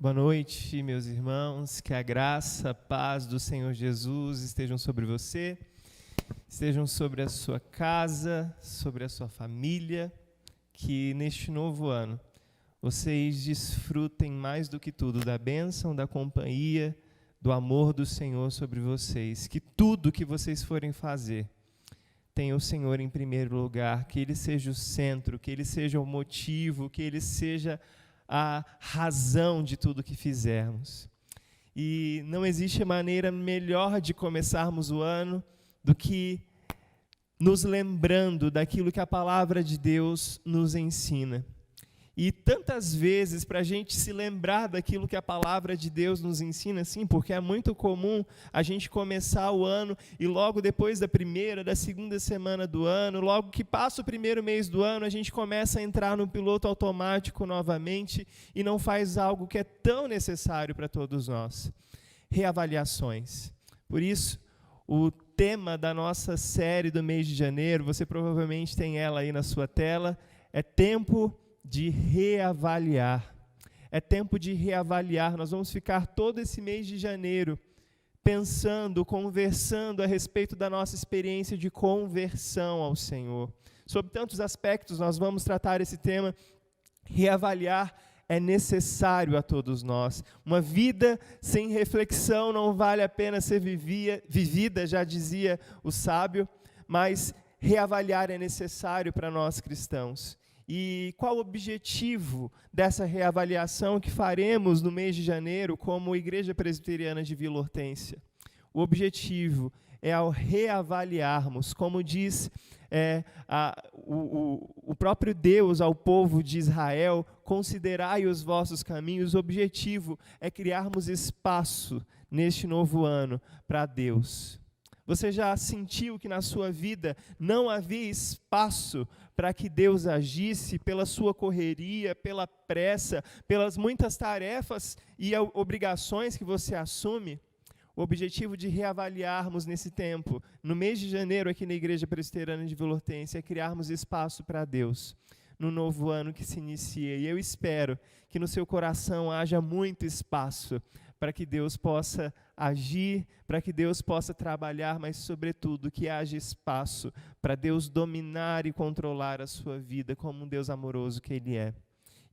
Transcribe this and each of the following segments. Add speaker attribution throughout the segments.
Speaker 1: Boa noite, meus irmãos, que a graça, a paz do Senhor Jesus estejam sobre você, estejam sobre a sua casa, sobre a sua família, que neste novo ano vocês desfrutem mais do que tudo da bênção, da companhia, do amor do Senhor sobre vocês, que tudo que vocês forem fazer tenha o Senhor em primeiro lugar, que Ele seja o centro, que Ele seja o motivo, que Ele seja a razão de tudo que fizermos. E não existe maneira melhor de começarmos o ano do que nos lembrando daquilo que a palavra de Deus nos ensina. E tantas vezes, para a gente se lembrar daquilo que a palavra de Deus nos ensina, sim, porque é muito comum a gente começar o ano e logo depois da primeira, da segunda semana do ano, logo que passa o primeiro mês do ano, a gente começa a entrar no piloto automático novamente e não faz algo que é tão necessário para todos nós: reavaliações. Por isso, o tema da nossa série do mês de janeiro, você provavelmente tem ela aí na sua tela, é tempo de reavaliar. É tempo de reavaliar. Nós vamos ficar todo esse mês de janeiro pensando, conversando a respeito da nossa experiência de conversão ao Senhor. Sob tantos aspectos, nós vamos tratar esse tema. Reavaliar é necessário a todos nós. Uma vida sem reflexão não vale a pena ser vivida, já dizia o sábio, mas reavaliar é necessário para nós cristãos. E qual o objetivo dessa reavaliação que faremos no mês de janeiro como Igreja Presbiteriana de Vila Hortência? O objetivo é, ao reavaliarmos, como diz o próprio Deus ao povo de Israel, considerai os vossos caminhos. O objetivo é criarmos espaço neste novo ano para Deus. Você já sentiu que na sua vida não havia espaço para que Deus agisse pela sua correria, pela pressa, pelas muitas tarefas e obrigações que você assume? O objetivo de reavaliarmos nesse tempo, no mês de janeiro aqui na Igreja Presbiteriana de Vila Hortência, é criarmos espaço para Deus no novo ano que se inicia. E eu espero que no seu coração haja muito espaço para que Deus possa agir, para que Deus possa trabalhar, mas, sobretudo, que haja espaço para Deus dominar e controlar a sua vida como um Deus amoroso que Ele é.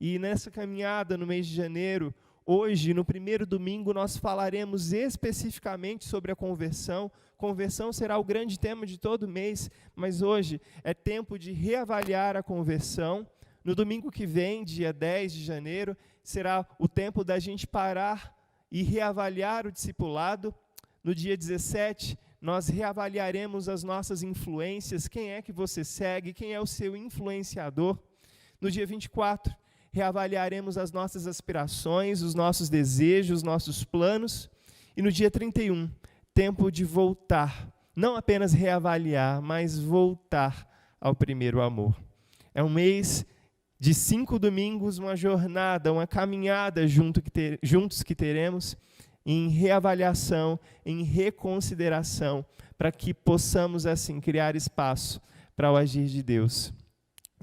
Speaker 1: E nessa caminhada, no mês de janeiro, hoje, no primeiro domingo, nós falaremos especificamente sobre a conversão. Conversão será o grande tema de todo mês, mas hoje é tempo de reavaliar a conversão. No domingo que vem, dia 10 de janeiro, será o tempo da gente parar e reavaliar o discipulado. No dia 17, nós reavaliaremos as nossas influências, quem é que você segue, quem é o seu influenciador. No dia 24, reavaliaremos as nossas aspirações, os nossos desejos, os nossos planos. E no dia 31, tempo de voltar, não apenas reavaliar, mas voltar ao primeiro amor. É um mês de 5 domingos, uma jornada, uma caminhada juntos que teremos em reavaliação, em reconsideração, para que possamos, assim, criar espaço para o agir de Deus.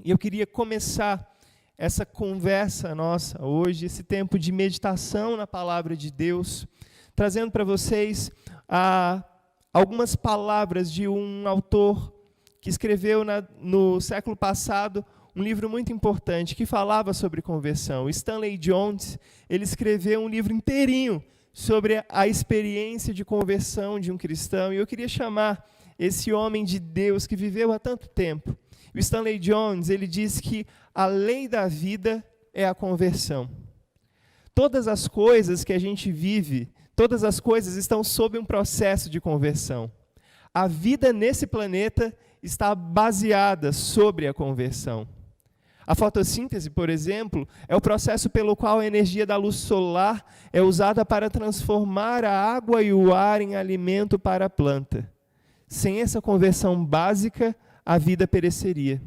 Speaker 1: E eu queria começar essa conversa nossa hoje, esse tempo de meditação na palavra de Deus, trazendo para vocês algumas palavras de um autor que escreveu no século passado um livro muito importante que falava sobre conversão. Stanley Jones, ele escreveu um livro inteirinho sobre a experiência de conversão de um cristão, e eu queria chamar esse homem de Deus que viveu há tanto tempo. O Stanley Jones, ele diz que a lei da vida é a conversão. Todas as coisas que a gente vive, todas as coisas estão sob um processo de conversão. A vida nesse planeta está baseada sobre a conversão. A fotossíntese, por exemplo, é o processo pelo qual a energia da luz solar é usada para transformar a água e o ar em alimento para a planta. Sem essa conversão básica, a vida pereceria.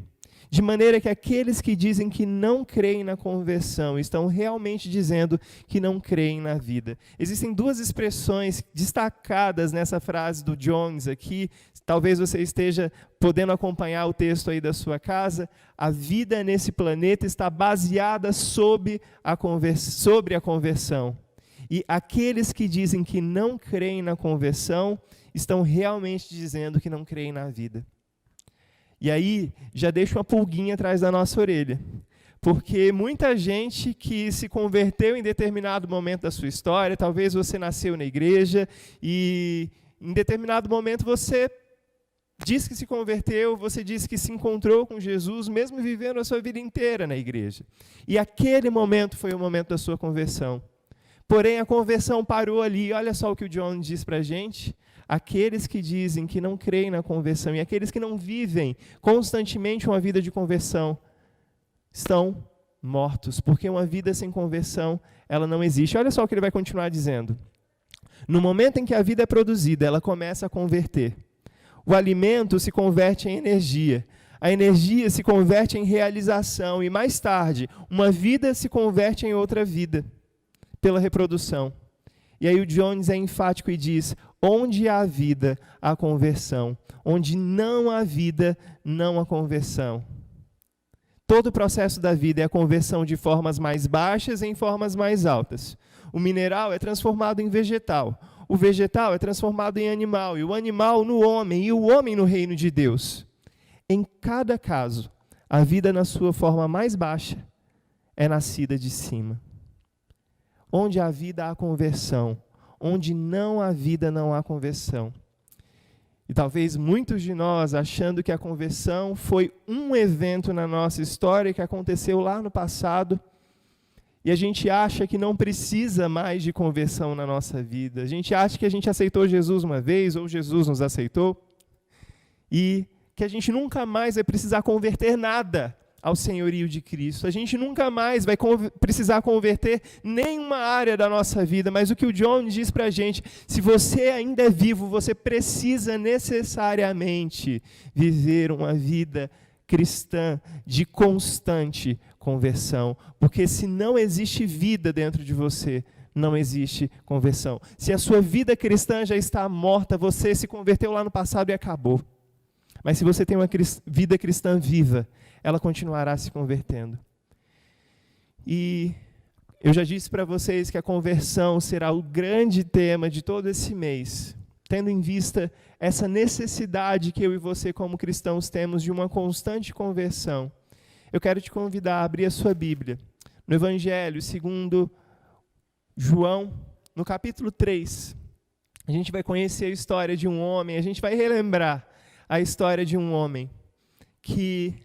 Speaker 1: De maneira que aqueles que dizem que não creem na conversão estão realmente dizendo que não creem na vida. Existem duas expressões destacadas nessa frase do Jones aqui. Talvez você esteja podendo acompanhar o texto aí da sua casa. A vida nesse planeta está baseada sobre a conversão. E aqueles que dizem que não creem na conversão estão realmente dizendo que não creem na vida. E aí, já deixa uma pulguinha atrás da nossa orelha. Porque muita gente que se converteu em determinado momento da sua história, talvez você nasceu na igreja e em determinado momento você diz que se converteu, você diz que se encontrou com Jesus, mesmo vivendo a sua vida inteira na igreja. E aquele momento foi o momento da sua conversão. Porém, a conversão parou ali. Olha só o que o John diz para a gente. Aqueles que dizem que não creem na conversão e aqueles que não vivem constantemente uma vida de conversão estão mortos, porque uma vida sem conversão, ela não existe. Olha só o que ele vai continuar dizendo. No momento em que a vida é produzida, ela começa a converter. O alimento se converte em energia. A energia se converte em realização e mais tarde, uma vida se converte em outra vida, pela reprodução. E aí o Jones é enfático e diz, onde há vida, há conversão. Onde não há vida, não há conversão. Todo o processo da vida é a conversão de formas mais baixas em formas mais altas. O mineral é transformado em vegetal. O vegetal é transformado em animal. E o animal no homem. E o homem no reino de Deus. Em cada caso, a vida na sua forma mais baixa é nascida de cima. Onde há vida, há conversão. Onde não há vida, não há conversão. E talvez muitos de nós, achando que a conversão foi um evento na nossa história que aconteceu lá no passado, e a gente acha que não precisa mais de conversão na nossa vida. A gente acha que a gente aceitou Jesus uma vez, ou Jesus nos aceitou, e que a gente nunca mais vai precisar converter nada ao senhorio de Cristo. A gente nunca mais vai precisar converter nenhuma área da nossa vida, mas o que o John diz para a gente, se você ainda é vivo, você precisa necessariamente viver uma vida cristã de constante conversão, porque se não existe vida dentro de você, não existe conversão. Se a sua vida cristã já está morta, você se converteu lá no passado e acabou. Mas se você tem uma vida cristã viva, ela continuará se convertendo. E eu já disse para vocês que a conversão será o grande tema de todo esse mês, tendo em vista essa necessidade que eu e você como cristãos temos de uma constante conversão. Eu quero te convidar a abrir a sua Bíblia, no Evangelho segundo João, no capítulo 3. A gente vai conhecer a história de um homem, a gente vai relembrar a história de um homem que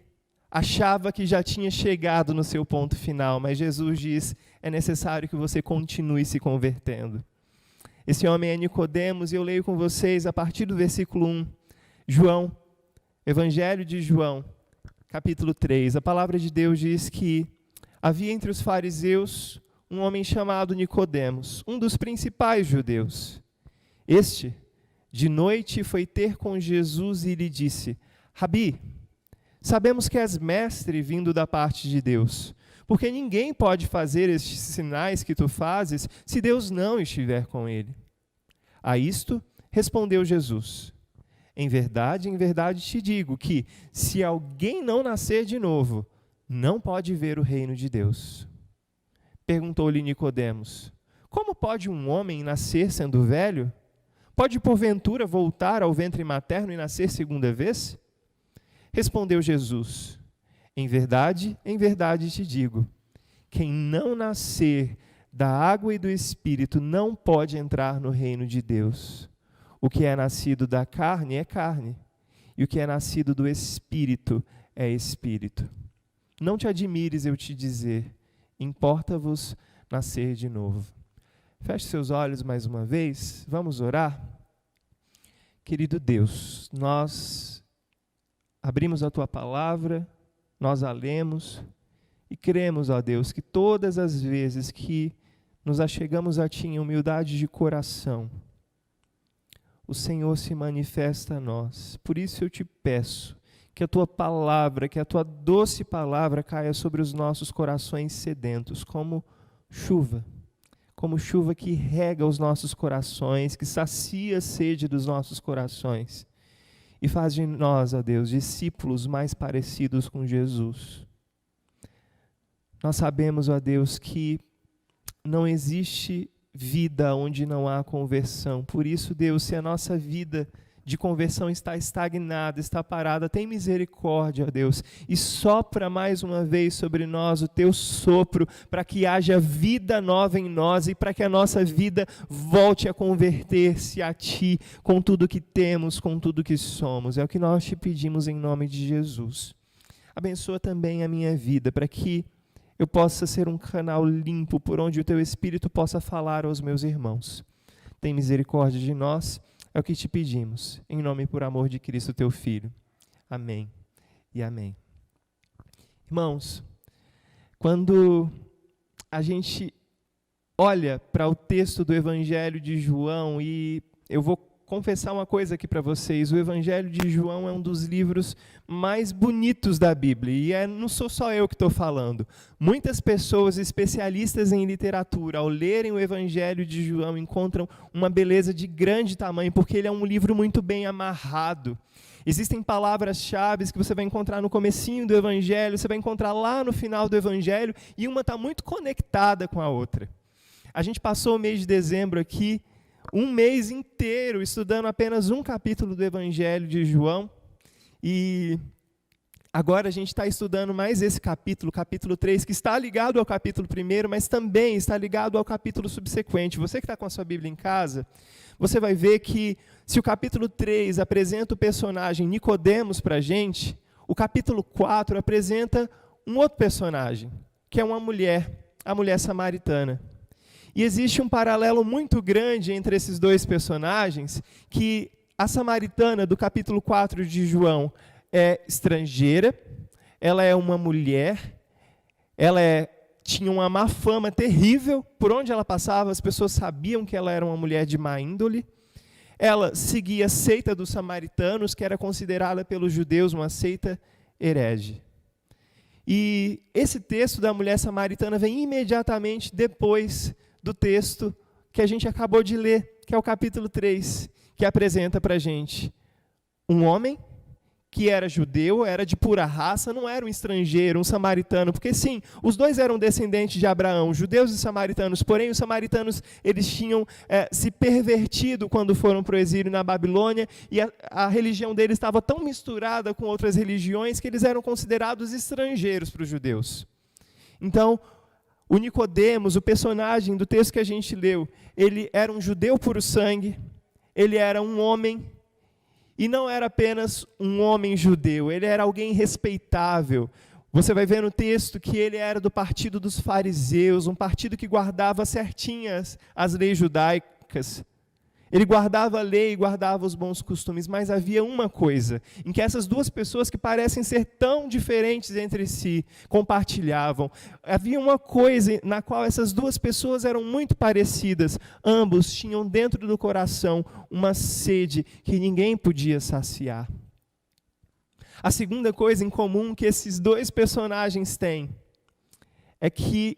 Speaker 1: achava que já tinha chegado no seu ponto final, mas Jesus diz, é necessário que você continue se convertendo. Esse homem é Nicodemos, e eu leio com vocês a partir do versículo 1, João, Evangelho de João, capítulo 3. A palavra de Deus diz que havia entre os fariseus um homem chamado Nicodemos, um dos principais judeus. Este, de noite, foi ter com Jesus e lhe disse, Rabi, sabemos que és mestre vindo da parte de Deus, porque ninguém pode fazer estes sinais que tu fazes se Deus não estiver com ele. A isto respondeu Jesus, em verdade te digo que, se alguém não nascer de novo, não pode ver o reino de Deus. Perguntou-lhe Nicodemos, como pode um homem nascer sendo velho? Pode porventura voltar ao ventre materno e nascer segunda vez? Respondeu Jesus, em verdade te digo, quem não nascer da água e do Espírito não pode entrar no reino de Deus. O que é nascido da carne é carne, e o que é nascido do Espírito é Espírito. Não te admires eu te dizer, importa-vos nascer de novo. Feche seus olhos mais uma vez, vamos orar? Querido Deus, nós abrimos a Tua palavra, nós a lemos e cremos, ó Deus, que todas as vezes que nos achegamos a Ti em humildade de coração, o Senhor se manifesta a nós. Por isso eu te peço que a tua palavra, que a tua doce palavra caia sobre os nossos corações sedentos, como chuva que rega os nossos corações, que sacia a sede dos nossos corações e faz de nós, ó Deus, discípulos mais parecidos com Jesus. Nós sabemos, ó Deus, que não existe vida onde não há conversão. Por isso, Deus, se a nossa vida de conversão está estagnada, está parada, tem misericórdia, ó Deus, e sopra mais uma vez sobre nós o teu sopro, para que haja vida nova em nós e para que a nossa vida volte a converter-se a Ti, com tudo que temos, com tudo que somos. É o que nós te pedimos em nome de Jesus. Abençoa também a minha vida, para que eu possa ser um canal limpo, por onde o teu Espírito possa falar aos meus irmãos. Tem misericórdia de nós. É o que te pedimos, em nome e por amor de Cristo, teu Filho. Amém e amém. Irmãos, quando a gente olha para o texto do Evangelho de João, e eu vou confessar uma coisa aqui para vocês, o Evangelho de João é um dos livros mais bonitos da Bíblia, e não sou só eu que estou falando. Muitas pessoas especialistas em literatura, ao lerem o Evangelho de João, encontram uma beleza de grande tamanho, porque ele é um livro muito bem amarrado. Existem palavras-chave que você vai encontrar no comecinho do Evangelho, você vai encontrar lá no final do Evangelho, e uma está muito conectada com a outra. A gente passou o mês de dezembro aqui, um mês inteiro estudando apenas um capítulo do Evangelho de João, e agora a gente está estudando mais esse capítulo, capítulo 3, que está ligado ao capítulo 1, mas também está ligado ao capítulo subsequente. Você que está com a sua Bíblia em casa, você vai ver que se o capítulo 3 apresenta o personagem Nicodemos para a gente, o capítulo 4 apresenta um outro personagem, que é uma mulher, a mulher samaritana. E existe um paralelo muito grande entre esses dois personagens, que a samaritana do capítulo 4 de João é estrangeira, ela é uma mulher, tinha uma má fama terrível, por onde ela passava as pessoas sabiam que ela era uma mulher de má índole, ela seguia a seita dos samaritanos, que era considerada pelos judeus uma seita herege. E esse texto da mulher samaritana vem imediatamente depois do texto que a gente acabou de ler, que é o capítulo 3, que apresenta para a gente um homem que era judeu, era de pura raça, não era um estrangeiro, um samaritano, porque sim, os dois eram descendentes de Abraão, judeus e samaritanos, porém os samaritanos eles tinham se pervertido quando foram para o exílio na Babilônia, e a religião deles estava tão misturada com outras religiões que eles eram considerados estrangeiros para os judeus. Então, o Nicodemos, o personagem do texto que a gente leu, ele era um judeu puro sangue, ele era um homem, e não era apenas um homem judeu, ele era alguém respeitável. Você vai ver no texto que ele era do partido dos fariseus, um partido que guardava certinhas as leis judaicas. Ele guardava a lei, guardava os bons costumes, mas havia uma coisa, em que essas duas pessoas que parecem ser tão diferentes entre si, compartilhavam. Havia uma coisa na qual essas duas pessoas eram muito parecidas. Ambos tinham dentro do coração uma sede que ninguém podia saciar. A segunda coisa em comum que esses dois personagens têm é que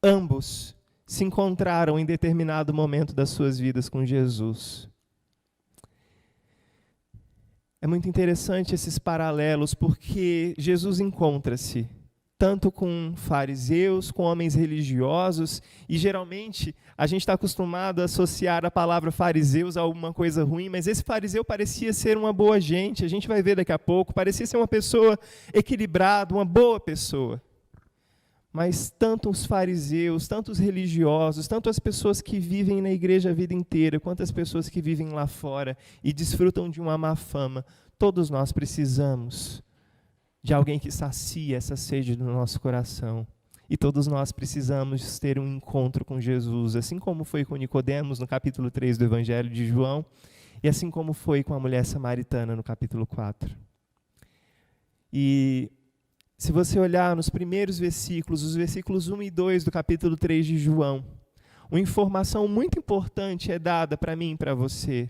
Speaker 1: ambos se encontraram em determinado momento das suas vidas com Jesus. É muito interessante esses paralelos, porque Jesus encontra-se tanto com fariseus, com homens religiosos, e geralmente a gente está acostumado a associar a palavra fariseus a alguma coisa ruim, mas esse fariseu parecia ser uma boa gente, a gente vai ver daqui a pouco, parecia ser uma pessoa equilibrada, uma boa pessoa. Mas tanto os fariseus, tanto os religiosos, tanto as pessoas que vivem na igreja a vida inteira, quanto as pessoas que vivem lá fora e desfrutam de uma má fama, todos nós precisamos de alguém que sacia essa sede do nosso coração. E todos nós precisamos ter um encontro com Jesus, assim como foi com Nicodemos no capítulo 3 do Evangelho de João, e assim como foi com a mulher samaritana no capítulo 4. E se você olhar nos primeiros versículos, os versículos 1 e 2 do capítulo 3 de João, uma informação muito importante é dada para mim e para você.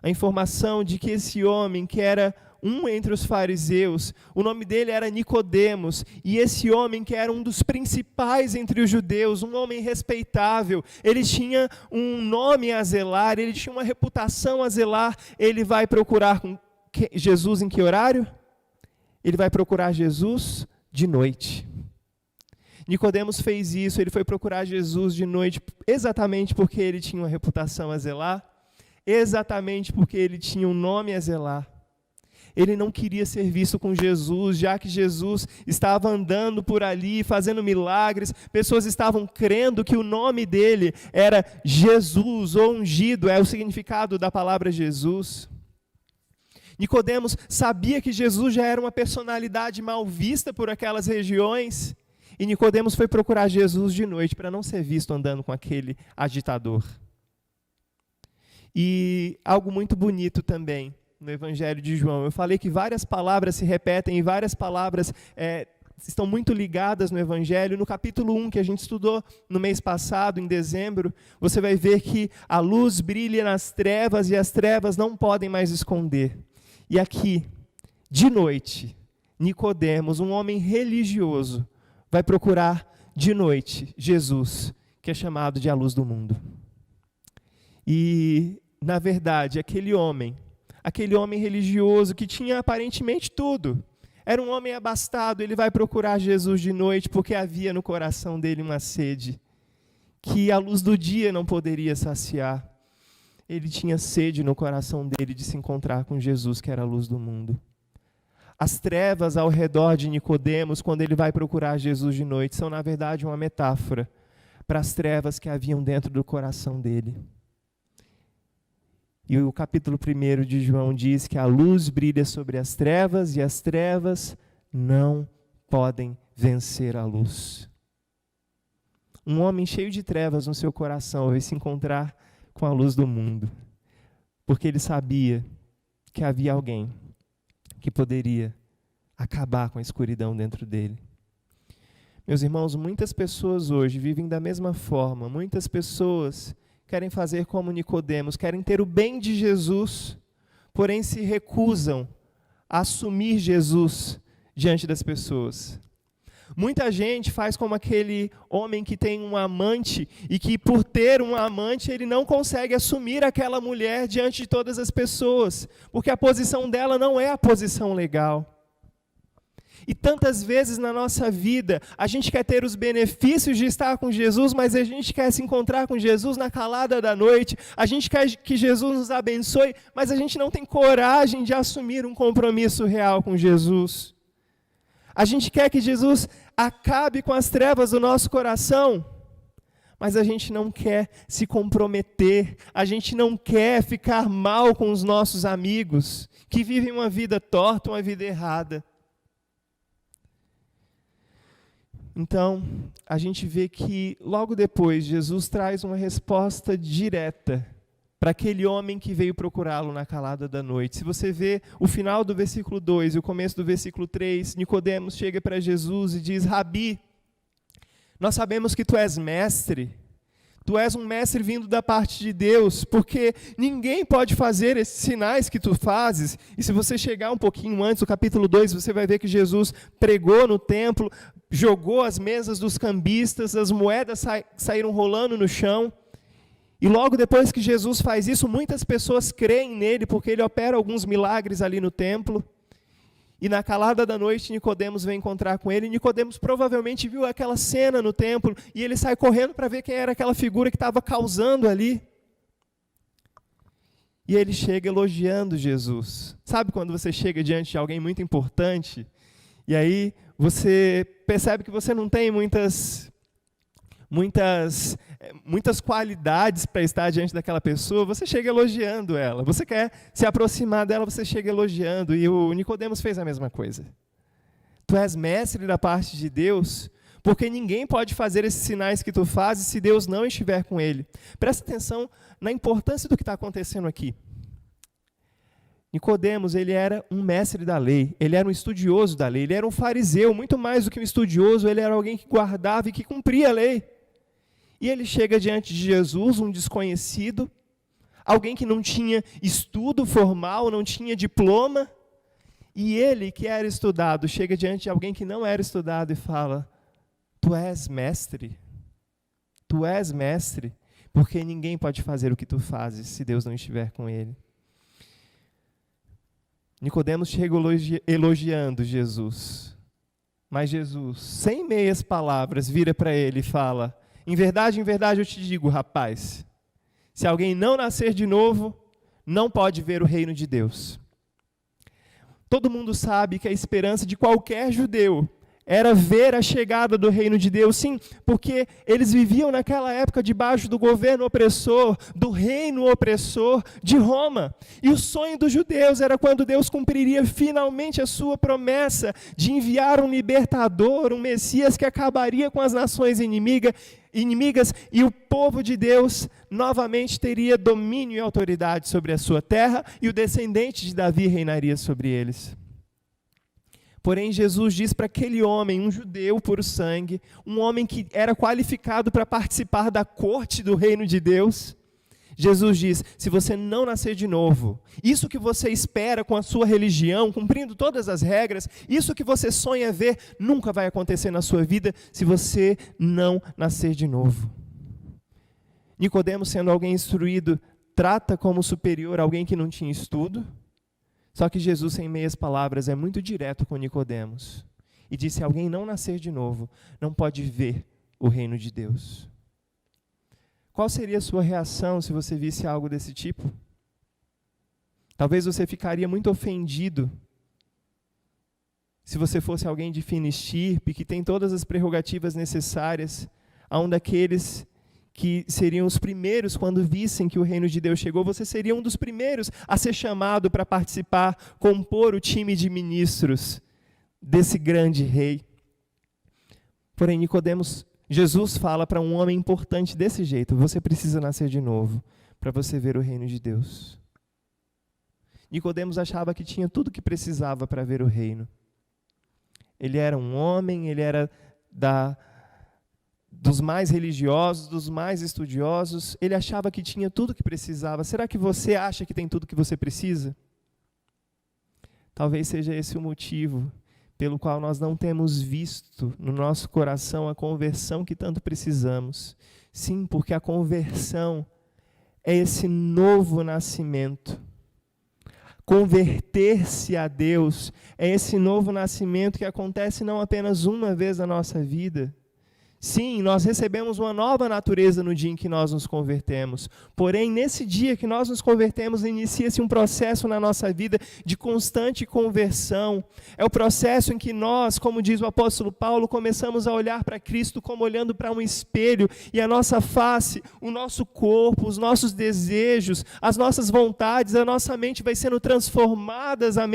Speaker 1: a informação de que esse homem, que era um entre os fariseus, o nome dele era Nicodemos, e esse homem que era um dos principais entre os judeus, um homem respeitável, ele tinha um nome a zelar, ele tinha uma reputação a zelar, ele vai procurar Jesus em que horário? Ele vai procurar Jesus de noite. Nicodemos fez isso, ele foi procurar Jesus de noite, exatamente porque ele tinha uma reputação a zelar, exatamente porque ele tinha um nome a zelar. Ele não queria ser visto com Jesus, já que Jesus estava andando por ali, fazendo milagres, pessoas estavam crendo que o nome dele era Jesus, ou ungido, é o significado da palavra Jesus. Nicodemos sabia que Jesus já era uma personalidade mal vista por aquelas regiões, e Nicodemos foi procurar Jesus de noite para não ser visto andando com aquele agitador. E algo muito bonito também no Evangelho de João. Eu falei que várias palavras se repetem e várias palavras estão muito ligadas no Evangelho. No capítulo 1, que a gente estudou no mês passado, em dezembro, você vai ver que a luz brilha nas trevas e as trevas não podem mais esconder. E aqui, de noite, Nicodemos, um homem religioso, vai procurar de noite Jesus, que é chamado de a luz do mundo. E, na verdade, aquele homem religioso que tinha aparentemente tudo, era um homem abastado, ele vai procurar Jesus de noite porque havia no coração dele uma sede que a luz do dia não poderia saciar. Ele tinha sede no coração dele de se encontrar com Jesus, que era a luz do mundo. As trevas ao redor de Nicodemos, quando ele vai procurar Jesus de noite, são na verdade uma metáfora para as trevas que haviam dentro do coração dele. E o capítulo 1 de João diz que a luz brilha sobre as trevas e as trevas não podem vencer a luz. Um homem cheio de trevas no seu coração vai se encontrar com a luz do mundo, porque ele sabia que havia alguém que poderia acabar com a escuridão dentro dele. Meus irmãos, muitas pessoas hoje vivem da mesma forma, muitas pessoas querem fazer como Nicodemos, querem ter o bem de Jesus, porém se recusam a assumir Jesus diante das pessoas. Muita gente faz como aquele homem que tem um amante e que por ter um amante ele não consegue assumir aquela mulher diante de todas as pessoas, porque a posição dela não é a posição legal. E tantas vezes na nossa vida, a gente quer ter os benefícios de estar com Jesus, mas a gente quer se encontrar com Jesus na calada da noite, a gente quer que Jesus nos abençoe, mas a gente não tem coragem de assumir um compromisso real com Jesus. A gente quer que Jesus acabe com as trevas do nosso coração, mas a gente não quer se comprometer, a gente não quer ficar mal com os nossos amigos, que vivem uma vida torta, uma vida errada. Então, a gente vê que logo depois Jesus traz uma resposta direta para aquele homem que veio procurá-lo na calada da noite. Se você vê o final do versículo 2 e o começo do versículo 3, Nicodemos chega para Jesus e diz: Rabi, nós sabemos que tu és mestre, tu és um mestre vindo da parte de Deus, porque ninguém pode fazer esses sinais que tu fazes. E se você chegar um pouquinho antes, do capítulo 2, você vai ver que Jesus pregou no templo, jogou as mesas dos cambistas, as moedas saíram rolando no chão. E logo depois que Jesus faz isso, muitas pessoas creem nele, porque ele opera alguns milagres ali no templo. E na calada da noite, Nicodemos vem encontrar com ele. E Nicodemos provavelmente viu aquela cena no templo, e ele sai correndo para ver quem era aquela figura que estava causando ali. E ele chega elogiando Jesus. Sabe quando você chega diante de alguém muito importante, e aí você percebe que você não tem muitas qualidades para estar diante daquela pessoa, você chega elogiando ela. Você quer se aproximar dela, você chega elogiando. E o Nicodemos fez a mesma coisa. Tu és mestre da parte de Deus, porque ninguém pode fazer esses sinais que tu fazes se Deus não estiver com ele. Presta atenção na importância do que está acontecendo aqui. Nicodemos, ele era um mestre da lei, ele era um estudioso da lei, ele era um fariseu, muito mais do que um estudioso, ele era alguém que guardava e que cumpria a lei. E ele chega diante de Jesus, um desconhecido, alguém que não tinha estudo formal, não tinha diploma, e ele, que era estudado, chega diante de alguém que não era estudado e fala: tu és mestre, porque ninguém pode fazer o que tu fazes se Deus não estiver com ele. Nicodemos chega elogiando Jesus, mas Jesus, sem meias palavras, vira para ele e fala: em verdade eu te digo, rapaz, se alguém não nascer de novo, não pode ver o reino de Deus. Todo mundo sabe que a esperança de qualquer judeu era ver a chegada do reino de Deus, sim, porque eles viviam naquela época debaixo do governo opressor, do reino opressor de Roma. E o sonho dos judeus era quando Deus cumpriria finalmente a sua promessa de enviar um libertador, um Messias que acabaria com as nações inimigas, e o povo de Deus novamente teria domínio e autoridade sobre a sua terra, e o descendente de Davi reinaria sobre eles. Porém, Jesus diz para aquele homem, um judeu por sangue, um homem que era qualificado para participar da corte do reino de Deus, Jesus diz: se você não nascer de novo, isso que você espera com a sua religião, cumprindo todas as regras, isso que você sonha ver, nunca vai acontecer na sua vida se você não nascer de novo. Nicodemos, sendo alguém instruído, trata como superior alguém que não tinha estudo. Só que Jesus, sem meias palavras, é muito direto com Nicodemos e diz: se alguém não nascer de novo, não pode ver o reino de Deus. Qual seria a sua reação se você visse algo desse tipo? Talvez você ficaria muito ofendido se você fosse alguém de fina estirpe, que tem todas as prerrogativas necessárias, a um daqueles que seriam os primeiros quando vissem que o reino de Deus chegou. Você seria um dos primeiros a ser chamado para participar, compor o time de ministros desse grande rei. Porém, Nicodemos, Jesus fala para um homem importante desse jeito: você precisa nascer de novo para você ver o reino de Deus. Nicodemos achava que tinha tudo o que precisava para ver o reino. Ele era um homem, ele era dos mais religiosos, dos mais estudiosos, ele achava que tinha tudo o que precisava. Será que você acha que tem tudo o que você precisa? Talvez seja esse o motivo pelo qual nós não temos visto no nosso coração a conversão que tanto precisamos. Sim, porque a conversão é esse novo nascimento. Converter-se a Deus é esse novo nascimento que acontece não apenas uma vez na nossa vida. Sim, nós recebemos uma nova natureza no dia em que nós nos convertemos. Porém, nesse dia que nós nos convertemos, inicia-se um processo na nossa vida de constante conversão. É o processo em que nós, como diz o apóstolo Paulo, começamos a olhar para Cristo como olhando para um espelho, e a nossa face, o nosso corpo, os nossos desejos, as nossas vontades, a nossa mente vai sendo transformada a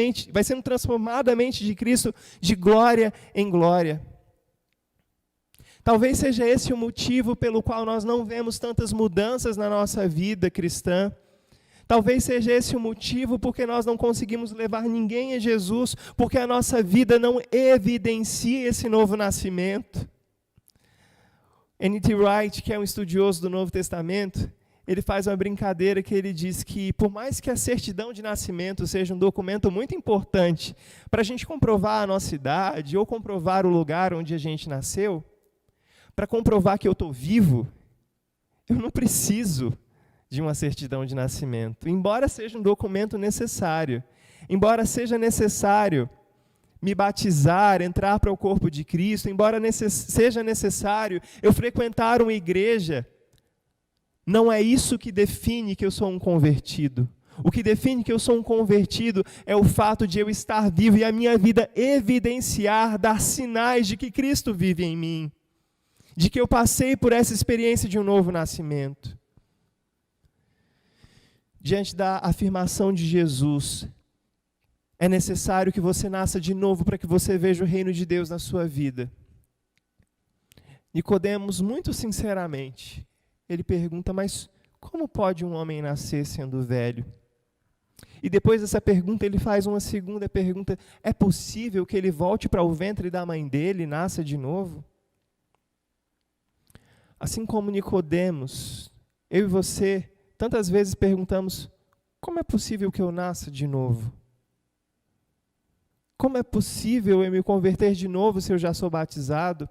Speaker 1: mente de Cristo de glória em glória. Talvez seja esse o motivo pelo qual nós não vemos tantas mudanças na nossa vida cristã. Talvez seja esse o motivo porque nós não conseguimos levar ninguém a Jesus, porque a nossa vida não evidencia esse novo nascimento. N.T. Wright, que é um estudioso do Novo Testamento, ele faz uma brincadeira que ele diz que, por mais que a certidão de nascimento seja um documento muito importante para a gente comprovar a nossa idade ou comprovar o lugar onde a gente nasceu, para comprovar que eu estou vivo, eu não preciso de uma certidão de nascimento, embora seja um documento necessário, embora seja necessário me batizar, entrar para o corpo de Cristo, embora seja necessário eu frequentar uma igreja, não é isso que define que eu sou um convertido. O que define que eu sou um convertido é o fato de eu estar vivo e a minha vida evidenciar, dar sinais de que Cristo vive em mim, de que eu passei por essa experiência de um novo nascimento. Diante da afirmação de Jesus, é necessário que você nasça de novo para que você veja o reino de Deus na sua vida. Nicodemos, muito sinceramente, ele pergunta: mas como pode um homem nascer sendo velho? E depois dessa pergunta, ele faz uma segunda pergunta: é possível que ele volte para o ventre da mãe dele e nasça de novo? Assim como Nicodemos, eu e você tantas vezes perguntamos: como é possível que eu nasça de novo? Como é possível eu me converter de novo se eu já sou batizado?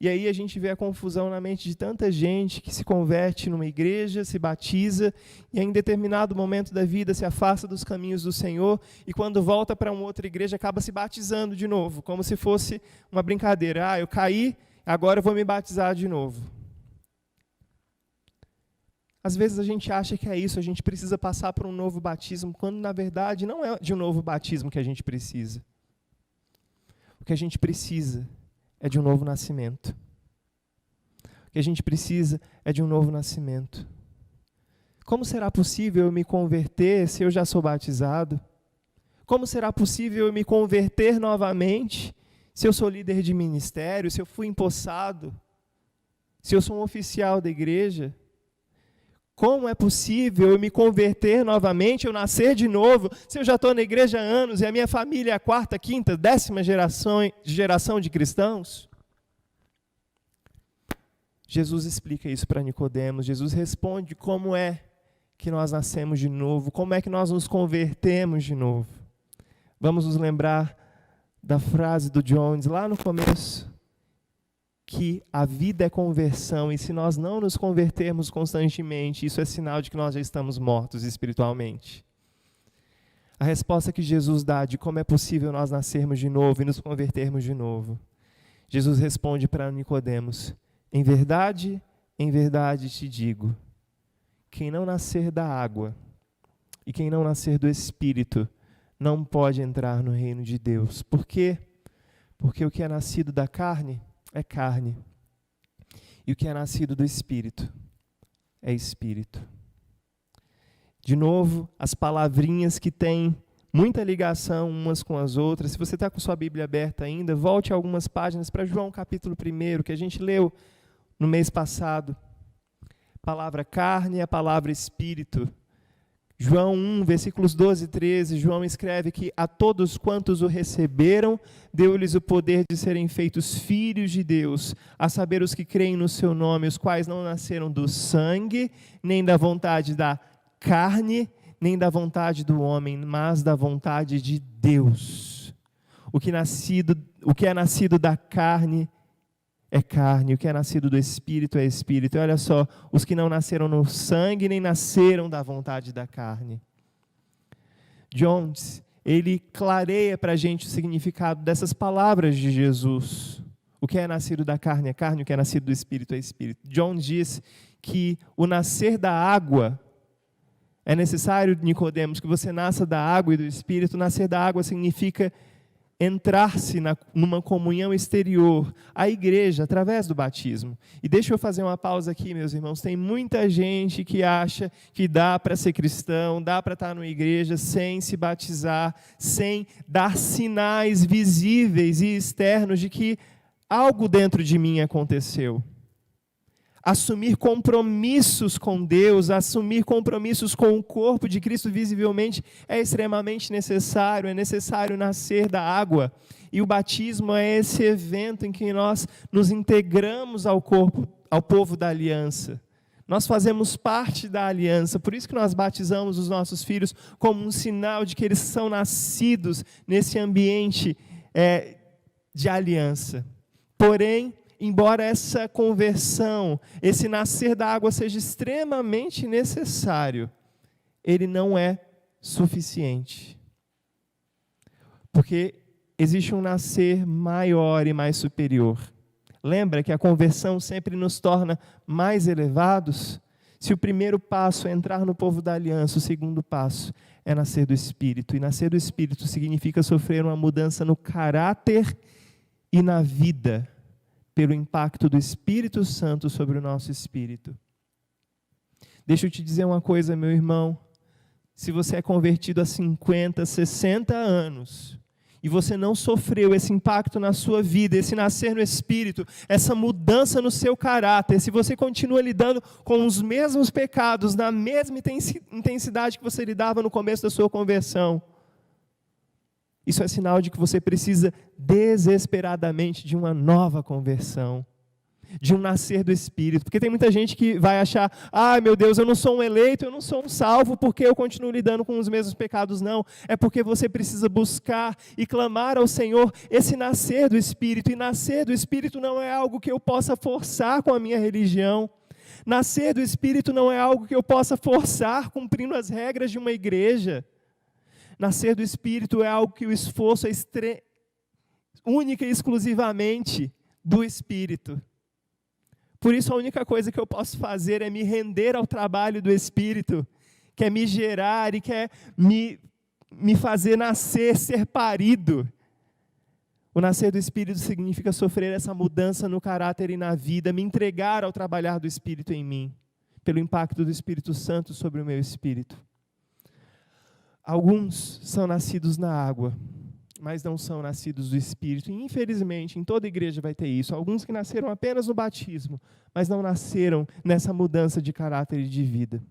Speaker 1: E aí a gente vê a confusão na mente de tanta gente que se converte numa igreja, se batiza, e em determinado momento da vida se afasta dos caminhos do Senhor, e quando volta para uma outra igreja acaba se batizando de novo, como se fosse uma brincadeira. Eu caí, agora eu vou me batizar de novo. Às vezes a gente acha que é isso, a gente precisa passar por um novo batismo, quando na verdade não é de um novo batismo que a gente precisa. O que a gente precisa é de um novo nascimento. O que a gente precisa é de um novo nascimento. Como será possível eu me converter se eu já sou batizado? Como será possível eu me converter novamente se eu sou líder de ministério, se eu fui empossado, se eu sou um oficial da igreja? Como é possível eu me converter novamente, eu nascer de novo, se eu já estou na igreja há anos e a minha família é a 4ª, 5ª, 10ª geração de cristãos? Jesus explica isso para Nicodemos. Jesus responde como é que nós nascemos de novo, como é que nós nos convertemos de novo. Vamos nos lembrar da frase do Jones lá no começo, que a vida é conversão, e se nós não nos convertermos constantemente, isso é sinal de que nós já estamos mortos espiritualmente. A resposta que Jesus dá de como é possível nós nascermos de novo e nos convertermos de novo. Jesus responde para Nicodemos: em verdade te digo, quem não nascer da água e quem não nascer do Espírito não pode entrar no reino de Deus. Por quê? Porque o que é nascido da carne é carne, e o que é nascido do Espírito é Espírito. De novo, as palavrinhas que têm muita ligação umas com as outras. Se você está com sua Bíblia aberta ainda, volte algumas páginas para João capítulo 1, que a gente leu no mês passado. A palavra carne e a palavra Espírito. João 1, versículos 12 e 13, João escreve que a todos quantos o receberam, deu-lhes o poder de serem feitos filhos de Deus, a saber os que creem no seu nome, os quais não nasceram do sangue, nem da vontade da carne, nem da vontade do homem, mas da vontade de Deus. O que é nascido da carne é carne, o que é nascido do Espírito é Espírito. E olha só, os que não nasceram no sangue, nem nasceram da vontade da carne. Jones, ele clareia para a gente o significado dessas palavras de Jesus. O que é nascido da carne é carne, o que é nascido do Espírito é Espírito. Jones diz que o nascer da água, é necessário, Nicodemos, que você nasça da água e do Espírito. Nascer da água significa entrar-se numa comunhão exterior, à igreja, através do batismo. E deixa eu fazer uma pausa aqui, meus irmãos. Tem muita gente que acha que dá para ser cristão, dá para estar numa igreja sem se batizar, sem dar sinais visíveis e externos de que algo dentro de mim aconteceu. Assumir compromissos com Deus, assumir compromissos com o corpo de Cristo visivelmente é extremamente necessário. É necessário nascer da água. E o batismo é esse evento em que nós nos integramos ao corpo, ao povo da aliança. Nós fazemos parte da aliança, por isso que nós batizamos os nossos filhos como um sinal de que eles são nascidos nesse ambiente de aliança. Porém, embora essa conversão, esse nascer da água seja extremamente necessário, ele não é suficiente. Porque existe um nascer maior e mais superior. Lembra que a conversão sempre nos torna mais elevados? Se o primeiro passo é entrar no povo da aliança, o segundo passo é nascer do Espírito. E nascer do Espírito significa sofrer uma mudança no caráter e na vida, pelo impacto do Espírito Santo sobre o nosso espírito. Deixa eu te dizer uma coisa, meu irmão. Se você é convertido há 50, 60 anos, e você não sofreu esse impacto na sua vida, esse nascer no Espírito, essa mudança no seu caráter, se você continua lidando com os mesmos pecados, na mesma intensidade que você lidava no começo da sua conversão, isso é sinal de que você precisa desesperadamente de uma nova conversão. de um nascer do Espírito. Porque tem muita gente que vai achar, meu Deus, eu não sou um eleito, eu não sou um salvo, porque eu continuo lidando com os mesmos pecados. Não, é porque você precisa buscar e clamar ao Senhor esse nascer do Espírito. E nascer do Espírito não é algo que eu possa forçar com a minha religião. Nascer do Espírito não é algo que eu possa forçar cumprindo as regras de uma igreja. Nascer do Espírito é algo que o esforço é única e exclusivamente do Espírito. Por isso a única coisa que eu posso fazer é me render ao trabalho do Espírito, que é me gerar e quer me fazer nascer, ser parido. O nascer do Espírito significa sofrer essa mudança no caráter e na vida, me entregar ao trabalhar do Espírito em mim, pelo impacto do Espírito Santo sobre o meu espírito. Alguns são nascidos na água, mas não são nascidos do Espírito. E, infelizmente, em toda igreja vai ter isso. Alguns que nasceram apenas no batismo, mas não nasceram nessa mudança de caráter e de vida.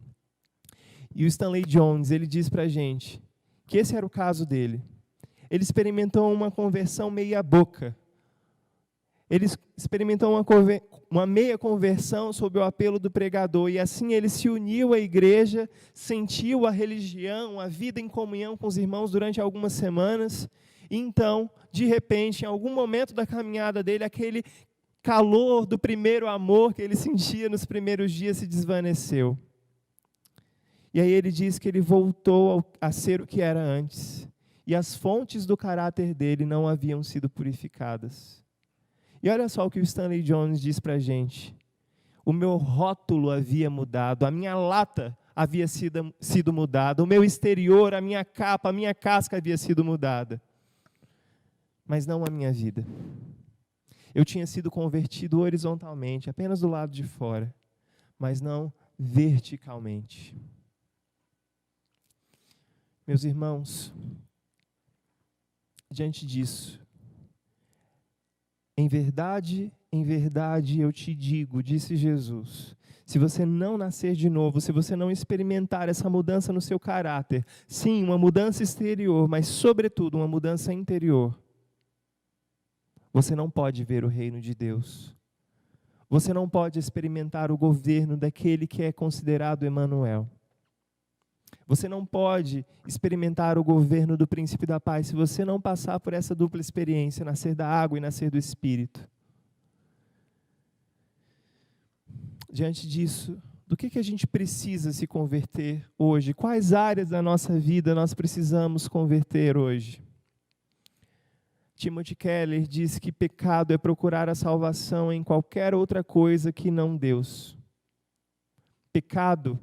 Speaker 1: E o Stanley Jones, ele diz para a gente que esse era o caso dele. Ele experimentou uma conversão meia boca. Ele experimentou uma meia conversão sob o apelo do pregador, e assim ele se uniu à igreja, sentiu a religião, a vida em comunhão com os irmãos durante algumas semanas, e então, de repente, em algum momento da caminhada dele, aquele calor do primeiro amor que ele sentia nos primeiros dias se desvaneceu. E aí ele diz que ele voltou a ser o que era antes, e as fontes do caráter dele não haviam sido purificadas. E olha só o que o Stanley Jones diz para a gente. O meu rótulo havia mudado, a minha lata havia sido mudada, o meu exterior, a minha capa, a minha casca havia sido mudada. Mas não a minha vida. Eu tinha sido convertido horizontalmente, apenas do lado de fora, mas não verticalmente. Meus irmãos, diante disso, em verdade eu te digo, disse Jesus, se você não nascer de novo, se você não experimentar essa mudança no seu caráter, sim, uma mudança exterior, mas sobretudo uma mudança interior, você não pode ver o reino de Deus. Você não pode experimentar o governo daquele que é considerado Emanuel. Você não pode experimentar o governo do príncipe da paz se você não passar por essa dupla experiência, nascer da água e nascer do Espírito. Diante disso, do que a gente precisa se converter hoje? Quais áreas da nossa vida nós precisamos converter hoje? Timothy Keller diz que pecado é procurar a salvação em qualquer outra coisa que não Deus. Pecado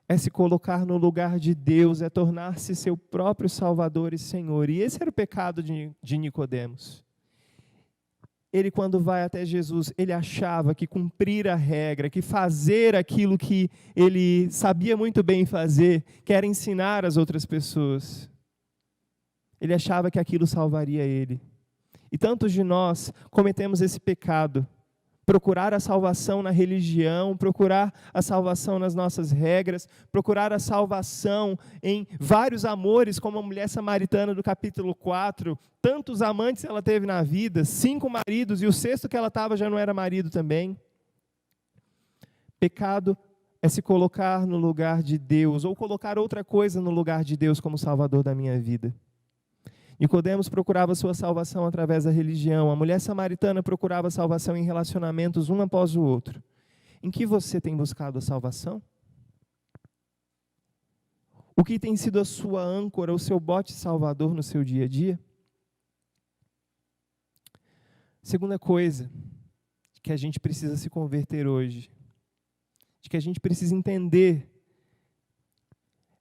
Speaker 1: é se colocar no lugar de Deus, é tornar-se seu próprio Salvador e Senhor. E esse era o pecado de Nicodemos. Ele, quando vai até Jesus, ele achava que cumprir a regra, que fazer aquilo que ele sabia muito bem fazer, que era ensinar as outras pessoas. Ele achava que aquilo salvaria ele. E tantos de nós cometemos esse pecado. Procurar a salvação na religião, procurar a salvação nas nossas regras, procurar a salvação em vários amores, como a mulher samaritana do capítulo 4. Tantos amantes ela teve na vida, 5 maridos, e o 6º que ela estava já não era marido também. Pecado é se colocar no lugar de Deus, ou colocar outra coisa no lugar de Deus como Salvador da minha vida. Nicodemos procurava sua salvação através da religião. A mulher samaritana procurava salvação em relacionamentos um após o outro. Em que você tem buscado a salvação? O que tem sido a sua âncora, o seu bote salvador no seu dia a dia? Segunda coisa que a gente precisa se converter hoje, de que a gente precisa entender,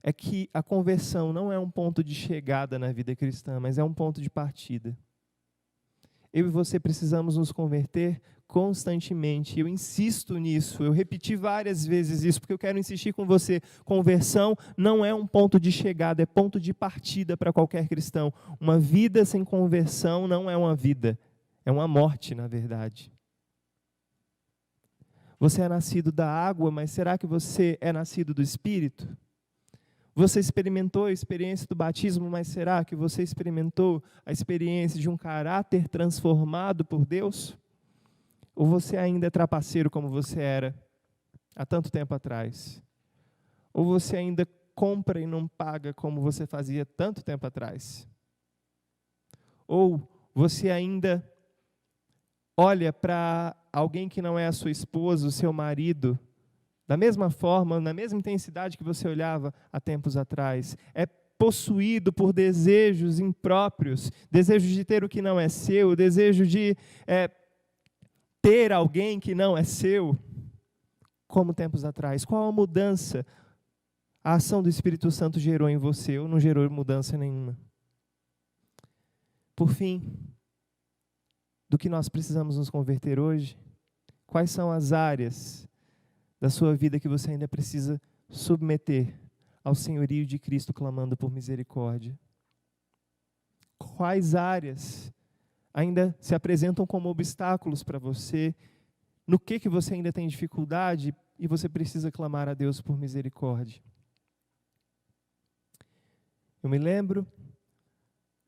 Speaker 1: é que a conversão não é um ponto de chegada na vida cristã, mas é um ponto de partida. Eu e você precisamos nos converter constantemente. Eu insisto nisso, eu repeti várias vezes isso, porque eu quero insistir com você. Conversão não é um ponto de chegada, é ponto de partida para qualquer cristão. Uma vida sem conversão não é uma vida, é uma morte, na verdade. Você é nascido da água, mas será que você é nascido do Espírito? Você experimentou a experiência do batismo, mas será que você experimentou a experiência de um caráter transformado por Deus? Ou você ainda é trapaceiro como você era há tanto tempo atrás? Ou você ainda compra e não paga como você fazia tanto tempo atrás? Ou você ainda olha para alguém que não é a sua esposa, o seu marido, da mesma forma, na mesma intensidade que você olhava há tempos atrás? É possuído por desejos impróprios, desejos de ter o que não é seu, desejo de ter alguém que não é seu, como tempos atrás? Qual a mudança a ação do Espírito Santo gerou em você ou não gerou mudança nenhuma? Por fim, do que nós precisamos nos converter hoje? Quais são as áreas da sua vida que você ainda precisa submeter ao senhorio de Cristo, clamando por misericórdia? Quais áreas ainda se apresentam como obstáculos para você? No que você ainda tem dificuldade e você precisa clamar a Deus por misericórdia? Eu me lembro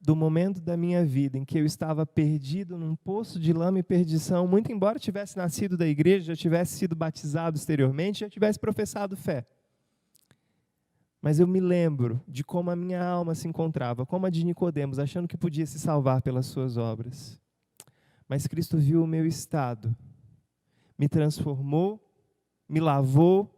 Speaker 1: do momento da minha vida em que eu estava perdido num poço de lama e perdição, muito embora tivesse nascido da igreja, já tivesse sido batizado exteriormente, já tivesse professado fé. Mas eu me lembro de como a minha alma se encontrava, como a de Nicodemos, achando que podia se salvar pelas suas obras. Mas Cristo viu o meu estado, me transformou, me lavou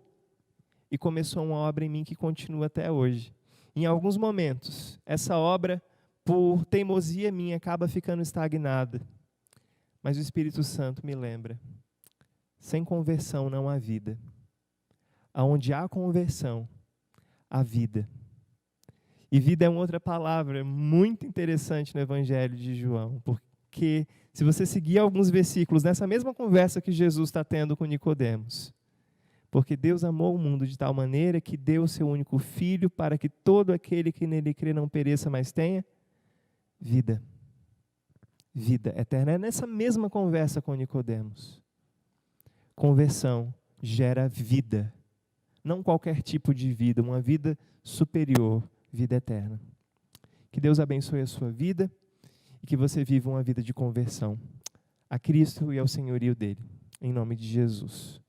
Speaker 1: e começou uma obra em mim que continua até hoje. Em alguns momentos, essa obra, por teimosia minha, acaba ficando estagnada. Mas o Espírito Santo me lembra: sem conversão não há vida. Aonde há conversão, há vida. E vida é uma outra palavra muito interessante no Evangelho de João, porque se você seguir alguns versículos nessa mesma conversa que Jesus está tendo com Nicodemos, porque Deus amou o mundo de tal maneira que deu o seu único Filho para que todo aquele que nele crê não pereça, mas tenha vida. Vida eterna. É nessa mesma conversa com Nicodemos. Conversão gera vida. Não qualquer tipo de vida, uma vida superior, vida eterna. Que Deus abençoe a sua vida e que você viva uma vida de conversão a Cristo e ao senhorio dele. Em nome de Jesus.